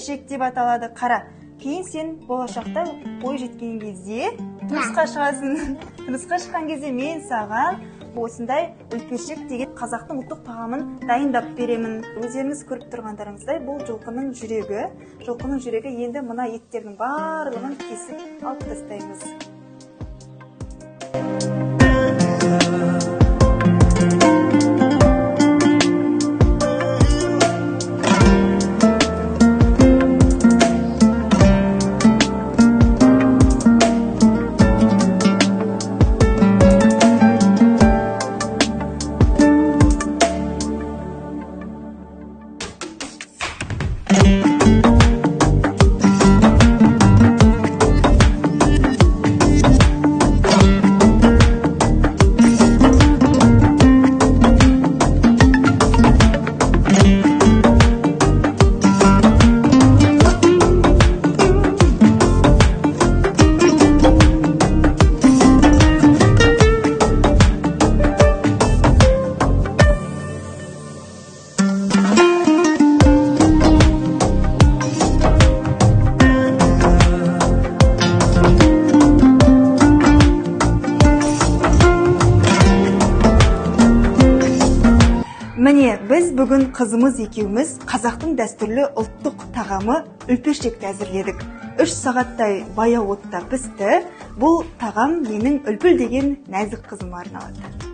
үлпешек деп аталады. Қара, кейін сен болашақта бой жеткен кезде тұрмысқа шығасың. Тұрмысқа шыққан кезде мен саған осындай үлпешек деген қазақтың ұлттық тағамын дайындап беремін. Өздеріңіз көріп тұрғандарыңыздай, бұл жылқының жүрегі. Жылқының жүрегі, енді мына еттердің барлығын кесіп алып тастаймыз. Міне, біз бүгін қызымыз екеуміз қазақтың дәстүрлі ұлттық тағамы үлпешекті әзірледік. 3 сағаттай баяу отта пісті. Бұл тағам менің Үлпіл деген нәзік қызыма арналады.